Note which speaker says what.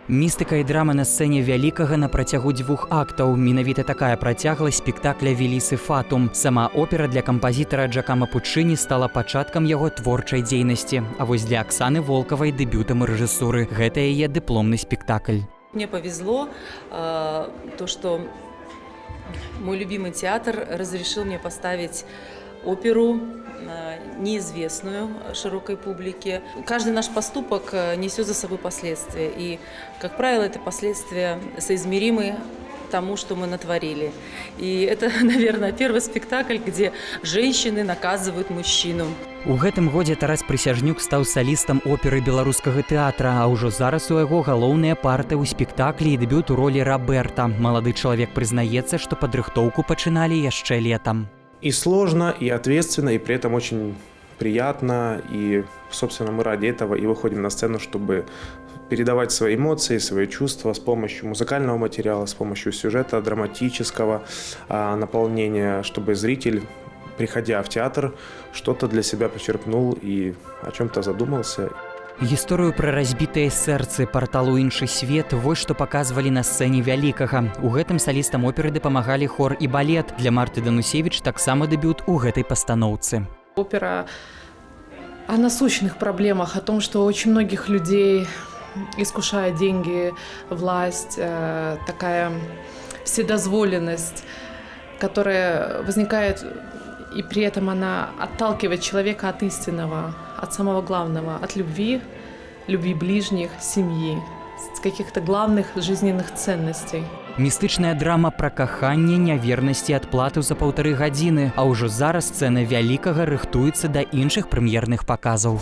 Speaker 1: Містыка і драма на сцэне вялікага на працягу 2 актаў. Менавіта такая працягласць спектакля «Велісы Фатум». Сама опера для кампазітара Джакама Пуччыні стала пачаткам яго творчай дзейнасці. А вось для Аксаны Волкавай дэбютам рэжысуры. Гэта яе дыпломны спектакль.
Speaker 2: Мне повезло, то, что мой любимый театр разрешил мне поставить оперу, неизвестную широкой публике. Каждый наш поступок несет за собой последствия. И, как правило, это последствия соизмеримы тому, что мы натворили. И это, наверное, первый спектакль, где женщины наказывают мужчину.
Speaker 1: У гэтым годзе Тарас Прысяжнюк стаў салістам оперы беларускага тэатра, а ўжо зараз у яго галоўныя парты ў спектаклі і дэбют у ролі Роберта. Малады чалавек прызнаецца, што падрыхтоўку пачыналі яшчэ летом.
Speaker 3: И сложно, и ответственно, и при этом очень приятно. И, собственно, мы ради этого и выходим на сцену, чтобы передавать свои эмоции, свои чувства с помощью музыкального материала, с помощью сюжета, драматического наполнения, чтобы зритель, приходя в театр, что-то для себя почерпнул и о чем-то задумался.
Speaker 1: Гісторыю пра разбітыя сэрцы парталу «Іншы свет» вось што паказвалі на сцэне вялікага. У гэтым салістам оперы дапамагалі хор і балет. Для Марты Данусевіч таксама дэбют у гэтай пастаноўцы.
Speaker 4: Опера о насущных проблемах, о том, что очень многих людей искушают деньги, власть, такая вседозволенность, которая возникает, и при этом она отталкивает человека от истинного, от самого главного, от любви, любви ближних, семьи, с каких-то главных жизненных ценностей.
Speaker 1: Містычная драма пра каханне, нявернасць і адплату за 1,5 гадзіны, а ўжо зараз сцэна вялікага рыхтуецца да іншых прэм'ерных паказаў.